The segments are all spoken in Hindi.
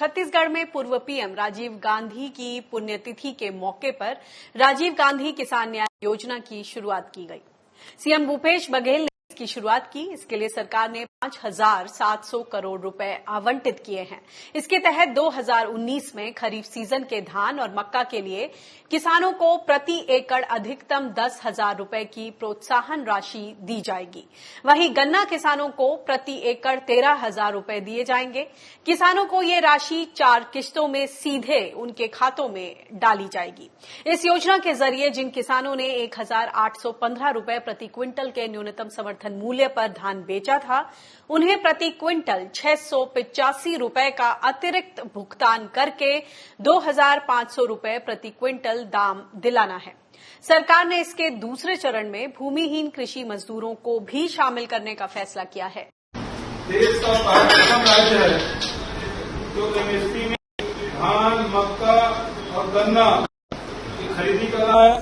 छत्तीसगढ़ में पूर्व पीएम राजीव गांधी की पुण्यतिथि के मौके पर राजीव गांधी किसान न्याय योजना की शुरुआत की गई। सीएम भूपेश बघेल ने इसकी शुरुआत की। इसके लिए सरकार ने 5,700 करोड़ रुपए आवंटित किए हैं। इसके तहत 2019 में खरीफ सीजन के धान और मक्का के लिए किसानों को प्रति एकड़ अधिकतम 10,000 रुपए की प्रोत्साहन राशि दी जाएगी। वहीं गन्ना किसानों को प्रति एकड़ 13,000 रुपए दिए जाएंगे। किसानों को ये राशि 4 किश्तों में सीधे उनके खातों में डाली जाएगी। इस योजना के जरिए जिन किसानों ने 1,815 रुपए प्रति क्विंटल के न्यूनतम समर्थन मूल्य पर धान बेचा था, उन्हें प्रति क्विंटल 685 रुपए का अतिरिक्त भुगतान करके 2,500 रुपए प्रति क्विंटल दाम दिलाना है। सरकार ने इसके दूसरे चरण में भूमिहीन कृषि मजदूरों को भी शामिल करने का फैसला किया है। देश का प्रथम राज्य है जो एमएसपी में धान, मक्का और गन्ना की खरीदी कर रहा है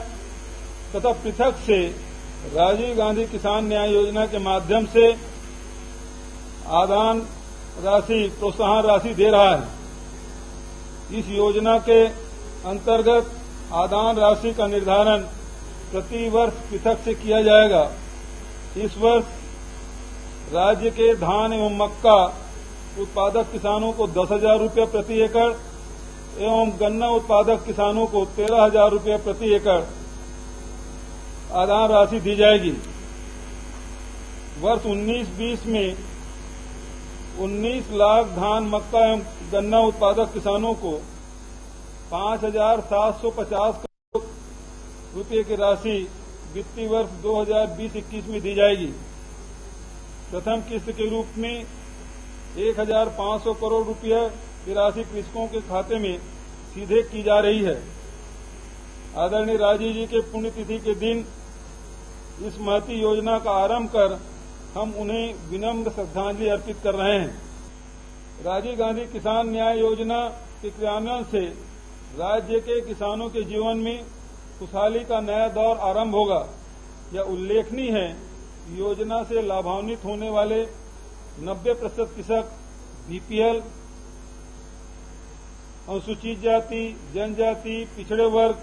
तथा पृथक से राजीव गांधी किसान न्याय योजना के माध्यम से आदान राशि, प्रोत्साहन राशि दे रहा है। इस योजना के अंतर्गत आदान राशि का निर्धारण प्रति वर्ष पृथक से किया जाएगा। इस वर्ष राज्य के धान एवं मक्का उत्पादक किसानों को 10,000 रुपये प्रति एकड़ एवं गन्ना उत्पादक किसानों को 13,000 रुपये प्रति एकड़ आदान राशि दी जाएगी। वर्ष 19-20 में 19 लाख धान, मक्का एवं गन्ना उत्पादक किसानों को 5,750 करोड़ रुपये की राशि वित्तीय वर्ष 2020-21 में दी जाएगी। प्रथम किस्त के रूप में 1,500 करोड़ रुपये की राशि कृषकों के खाते में सीधे की जा रही है। आदरणीय राजीव जी के पुण्यतिथि के दिन इस महती योजना का आरंभ कर हम उन्हें विनम्र श्रद्धांजलि अर्पित कर रहे हैं। राजीव गांधी किसान न्याय योजना के क्रियान्वयन से राज्य के किसानों के जीवन में खुशहाली का नया दौर आरंभ होगा। यह उल्लेखनीय है कि योजना से लाभान्वित होने वाले 90% कृषक बीपीएल, अनुसूचित जाति, जनजाति, पिछड़े वर्ग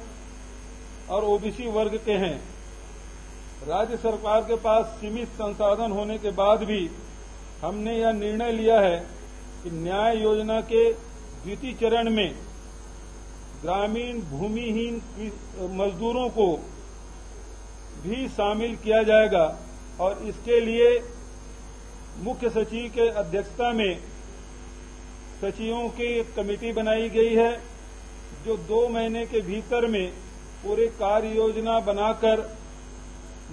और ओबीसी वर्ग के हैं। राज्य सरकार के पास सीमित संसाधन होने के बाद भी हमने यह निर्णय लिया है कि न्याय योजना के द्वितीय चरण में ग्रामीण भूमिहीन मजदूरों को भी शामिल किया जाएगा और इसके लिए मुख्य सचिव के अध्यक्षता में सचिवों की एक कमेटी बनाई गई है जो 2 महीने के भीतर में पूरी कार्य योजना बनाकर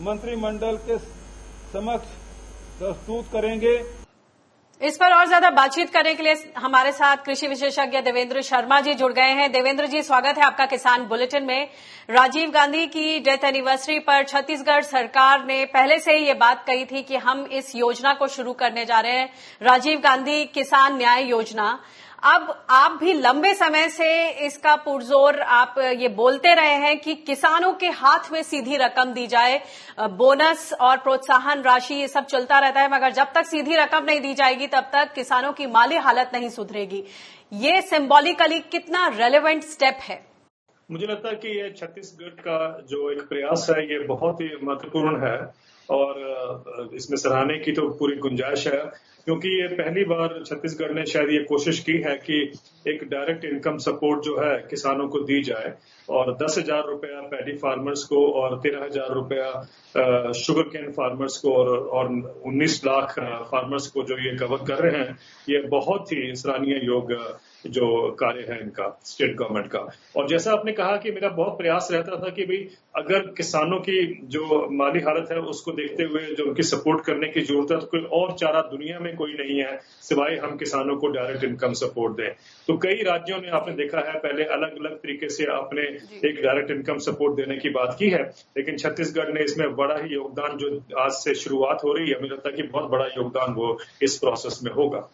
मंत्रिमंडल के समक्ष प्रस्तुत करेंगे। इस पर और ज्यादा बातचीत करने के लिए हमारे साथ कृषि विशेषज्ञ देवेंद्र शर्मा जी जुड़ गए हैं। देवेंद्र जी, स्वागत है आपका किसान बुलेटिन में। राजीव गांधी की डेथ एनिवर्सरी पर छत्तीसगढ़ सरकार ने पहले से ही ये बात कही थी कि हम इस योजना को शुरू करने जा रहे हैं, राजीव गांधी किसान न्याय योजना। अब आप भी लंबे समय से इसका पुरजोर आप ये बोलते रहे हैं कि किसानों के हाथ में सीधी रकम दी जाए, बोनस और प्रोत्साहन राशि ये सब चलता रहता है, मगर जब तक सीधी रकम नहीं दी जाएगी तब तक किसानों की माली हालत नहीं सुधरेगी। ये सिंबॉलिकली कितना रेलेवेंट स्टेप है? मुझे लगता है कि ये छत्तीसगढ़ का जो एक प्रयास है ये बहुत ही महत्वपूर्ण है और इसमें सराहने की तो पूरी गुंजाइश है, क्योंकि ये पहली बार छत्तीसगढ़ ने शायद ये कोशिश की है कि एक डायरेक्ट इनकम सपोर्ट जो है किसानों को दी जाए और 10,000 रुपया पैडी फार्मर्स को और 13,000 रुपया शुगर केन फार्मर्स को और 19 लाख फार्मर्स को जो ये कवर कर रहे हैं, ये बहुत ही सराहनीय योग जो कार्य है इनका स्टेट गवर्नमेंट का। और जैसा आपने कहा कि मेरा बहुत प्रयास रहता था कि भाई अगर किसानों की जो माली हालत है उसको देखते हुए जो उनकी सपोर्ट करने की जरूरत है तो कोई और चारा दुनिया में कोई नहीं है सिवाय हम किसानों को डायरेक्ट इनकम सपोर्ट दें। तो कई राज्यों ने आपने देखा है पहले अलग अलग तरीके से आपने एक डायरेक्ट इनकम सपोर्ट देने की बात की है, लेकिन छत्तीसगढ़ ने इसमें बड़ा ही योगदान जो आज से शुरुआत हो रही है, मुझे लगता है कि बहुत बड़ा योगदान वो इस प्रोसेस में होगा।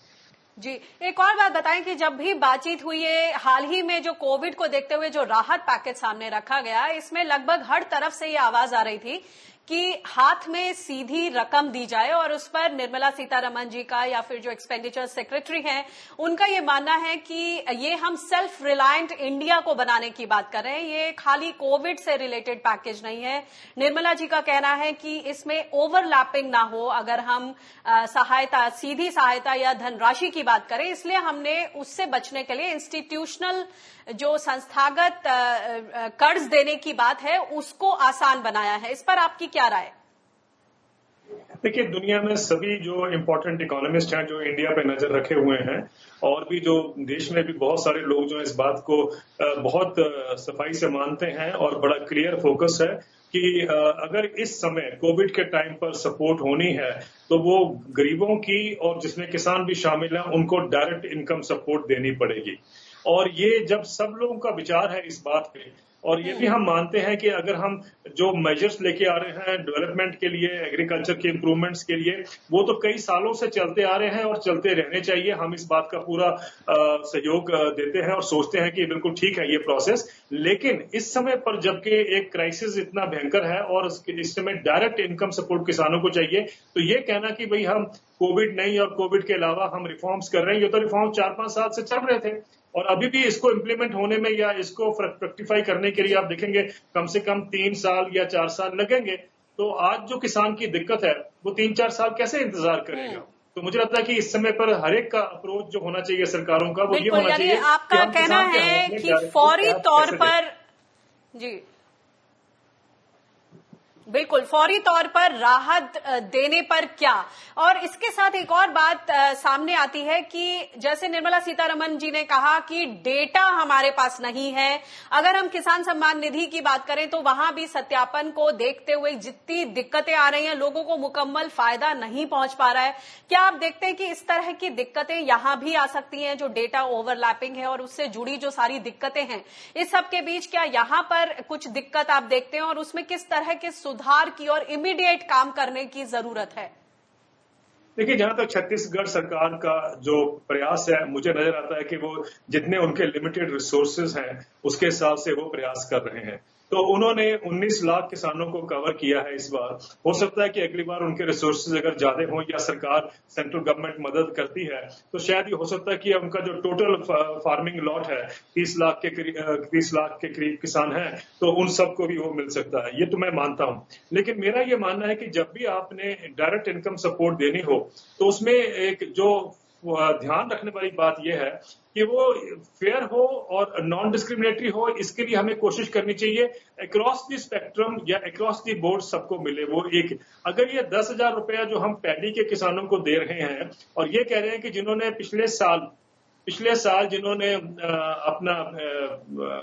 जी, एक और बात बताएं कि जब भी बातचीत हुई है हाल ही में जो कोविड को देखते हुए जो राहत पैकेज सामने रखा गया, इसमें लगभग हर तरफ से ये आवाज आ रही थी कि हाथ में सीधी रकम दी जाए, और उस पर निर्मला सीतारमण जी का या फिर जो एक्सपेंडिचर सेक्रेटरी हैं उनका ये मानना है कि ये हम सेल्फ रिलायंट इंडिया को बनाने की बात कर रहे हैं, ये खाली कोविड से रिलेटेड पैकेज नहीं है। निर्मला जी का कहना है कि इसमें ओवरलैपिंग ना हो अगर हम सहायता, सीधी सहायता या धनराशि की बात करें, इसलिए हमने उससे बचने के लिए इंस्टीट्यूशनल जो संस्थागत कर्ज देने की बात है उसको आसान बनाया है। इस पर आपकी क्या राय? देखिए, दुनिया में सभी जो इम्पोर्टेंट इकोनॉमिस्ट हैं जो इंडिया पे नजर रखे हुए हैं, और भी जो देश में भी बहुत सारे लोग जो इस बात को बहुत सफाई से मानते हैं और बड़ा क्लियर फोकस है कि अगर इस समय कोविड के टाइम पर सपोर्ट होनी है तो वो गरीबों की, और जिसमें किसान भी शामिल हैं, उनको डायरेक्ट इनकम सपोर्ट देनी पड़ेगी। और ये जब सब लोगों का विचार है इस बात पे, और ये भी हम मानते हैं कि अगर हम जो मेजर्स लेके आ रहे हैं डेवलपमेंट के लिए, एग्रीकल्चर के इम्प्रूवमेंट्स के लिए, वो तो कई सालों से चलते आ रहे हैं और चलते रहने चाहिए। हम इस बात का पूरा सहयोग देते हैं और सोचते हैं कि बिल्कुल ठीक है ये प्रोसेस। लेकिन इस समय पर जबकि एक क्राइसिस इतना भयंकर है और इस समय डायरेक्ट इनकम सपोर्ट किसानों को चाहिए, तो ये कहना कि भाई हम कोविड नहीं और कोविड के अलावा हम रिफॉर्म्स कर रहे हैं, ये तो रिफॉर्म 4-5 साल से चल रहे थे और अभी भी इसको इम्प्लीमेंट होने में या इसको फ्रक्टिफाई करने के लिए आप देखेंगे कम से कम 3 साल या 4 साल लगेंगे। तो आज जो किसान की दिक्कत है वो 3-4 साल कैसे इंतजार करेगा? तो मुझे लगता है कि इस समय पर हर एक का अप्रोच जो होना चाहिए सरकारों का, वो ये होना चाहिए। आपका कहना है कि फौरी तौर पर, जी बिल्कुल, फौरी तौर पर राहत देने पर क्या? और इसके साथ एक और बात सामने आती है कि जैसे निर्मला सीतारमण जी ने कहा कि डेटा हमारे पास नहीं है। अगर हम किसान सम्मान निधि की बात करें तो वहां भी सत्यापन को देखते हुए जितनी दिक्कतें आ रही हैं, लोगों को मुकम्मल फायदा नहीं पहुंच पा रहा है। क्या आप देखते हैं कि इस तरह की दिक्कतें यहां भी आ सकती हैं, जो डेटा ओवरलैपिंग है और उससे जुड़ी जो सारी दिक्कतें हैं, इस सब के बीच क्या यहां पर कुछ दिक्कत आप देखते हैं और उसमें किस तरह के सुधार की और इमीडिएट काम करने की जरूरत है? देखिए, जहां तक छत्तीसगढ़ सरकार का जो प्रयास है, मुझे नजर आता है कि वो जितने उनके लिमिटेड रिसोर्सेज हैं उसके हिसाब से वो प्रयास कर रहे हैं। तो उन्होंने 19 लाख किसानों को कवर किया है इस बार। हो सकता है कि अगली बार उनके रिसोर्सेज अगर ज्यादा हो या सरकार, सेंट्रल गवर्नमेंट मदद करती है तो शायद ये हो सकता है कि उनका जो टोटल फार्मिंग लॉट है 30 लाख के करीब किसान हैं, तो उन सबको भी वो मिल सकता है। ये तो मैं मानता हूं। लेकिन मेरा ये मानना है कि जब भी आपने डायरेक्ट इनकम सपोर्ट देनी हो तो उसमें एक जो ध्यान रखने वाली बात यह है कि वो फेयर हो और नॉन डिस्क्रिमिनेटरी हो। इसके लिए हमें कोशिश करनी चाहिए अक्रॉस द स्पेक्ट्रम या अक्रॉस द बोर्ड सबको मिले वो एक। अगर ये 10,000 रुपया जो हम पैडी के किसानों को दे रहे हैं और ये कह रहे हैं कि जिन्होंने पिछले साल जिन्होंने अपना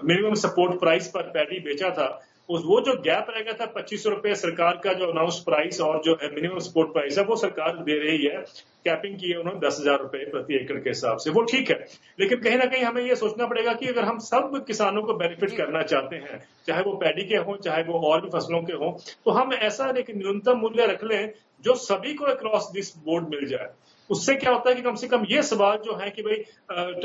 मिनिमम सपोर्ट प्राइस पर पैडी बेचा था, वो जो गैप रह गया था 2500 रुपए सरकार का जो अनाउंस प्राइस और जो मिनिमम सपोर्ट प्राइस है वो सरकार दे रही है। कैपिंग की है उन्होंने 10,000 रुपए प्रति एकड़ के हिसाब से, वो ठीक है। लेकिन कहीं ना कहीं हमें ये सोचना पड़ेगा कि अगर हम सब किसानों को बेनिफिट करना चाहते हैं, चाहे वो पैडी के हों चाहे वो और भी फसलों के हों, तो हम ऐसा एक न्यूनतम मूल्य रख लें जो सभी को अक्रॉस दिस बोर्ड मिल जाए। उससे क्या होता है कि कम से कम ये सवाल जो है कि भाई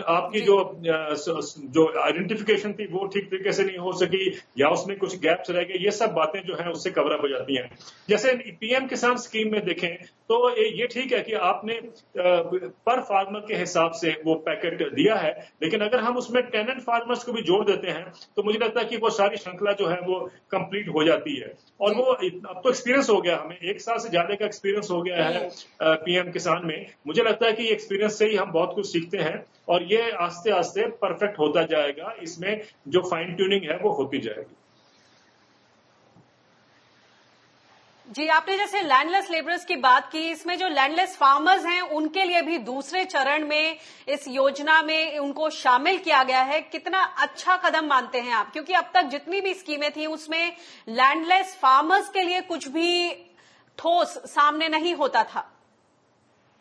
आपकी जो आइडेंटिफिकेशन थी वो ठीक तरीके से नहीं हो सकी या उसमें कुछ गैप्स रह गए, ये सब बातें जो है उससे कवर अप हो जाती हैं। जैसे पीएम किसान स्कीम में देखें तो ये ठीक है कि आपने पर फार्मर के हिसाब से वो पैकेट दिया है, लेकिन अगर हम उसमें टेनेंट फार्मर्स को भी जोड़ देते हैं तो मुझे लगता है कि वो सारी श्रृंखला जो है वो कंप्लीट हो जाती है। और वो अब तो एक्सपीरियंस हो गया, हमें 1 साल से ज्यादा का एक्सपीरियंस हो गया है पीएम किसान में। मुझे लगता है कि एक्सपीरियंस से ही हम बहुत कुछ सीखते हैं और ये आस्ते आस्ते परफेक्ट होता जाएगा। इसमें जो फाइन ट्यूनिंग है वो होती जाएगी। जी, आपने जैसे लैंडलेस लेबरर्स की बात की, इसमें जो लैंडलेस फार्मर्स हैं उनके लिए भी दूसरे चरण में इस योजना में उनको शामिल किया गया है। कितना अच्छा कदम मानते हैं आप? क्योंकि अब तक जितनी भी स्कीमें थी उसमें लैंडलेस फार्मर्स के लिए कुछ भी ठोस सामने नहीं होता था।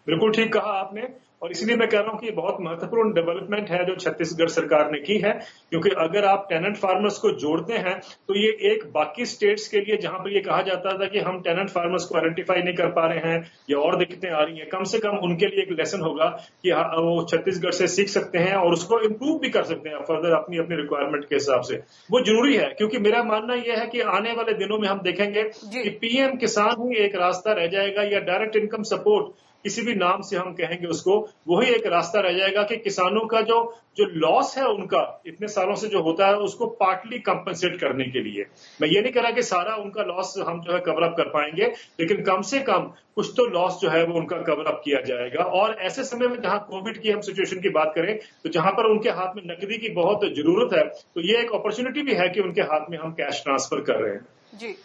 बिल्कुल ठीक कहा आपने। और इसलिए मैं कह रहा हूं कि ये बहुत महत्वपूर्ण डेवलपमेंट है जो छत्तीसगढ़ सरकार ने की है, क्योंकि अगर आप टेनेंट फार्मर्स को जोड़ते हैं तो ये एक बाकी स्टेट्स के लिए जहां पर ये कहा जाता था कि हम टेनेंट फार्मर्स को आइडेंटिफाई नहीं कर पा रहे हैं या और दिक्कतें आ रही हैं, कम से कम उनके लिए एक लेसन होगा कि वो छत्तीसगढ़ से सीख सकते हैं और उसको इम्प्रूव भी कर सकते हैं फर्दर अपनी अपनी रिक्वायरमेंट के हिसाब से। वो जरूरी है, क्योंकि मेरा मानना यह है कि आने वाले दिनों में हम देखेंगे कि पीएम किसान ही एक रास्ता रह जाएगा, या डायरेक्ट इनकम सपोर्ट किसी भी नाम से हम कहेंगे उसको, वही एक रास्ता रह जाएगा कि किसानों का जो लॉस है उनका इतने सालों से जो होता है उसको पार्टली कंपनसेट करने के लिए। मैं ये नहीं कह रहा कि सारा उनका लॉस हम जो है कवर अप कर पाएंगे, लेकिन कम से कम कुछ तो लॉस जो है वो उनका कवर अप किया जाएगा। और ऐसे समय में जहां कोविड की हम सिचुएशन की बात करें तो जहां पर उनके हाथ में नकदी की बहुत जरूरत है, तो ये एक अपॉर्चुनिटी भी है कि उनके हाथ में हम कैश ट्रांसफर कर रहे हैं।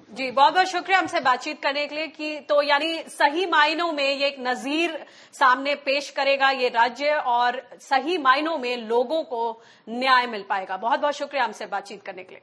जी, बहुत बहुत शुक्रिया हमसे बातचीत करने के लिए। कि तो यानी सही मायनों में ये एक नजीर सामने पेश करेगा ये राज्य, और सही मायनों में लोगों को न्याय मिल पाएगा। बहुत बहुत शुक्रिया हमसे बातचीत करने के लिए।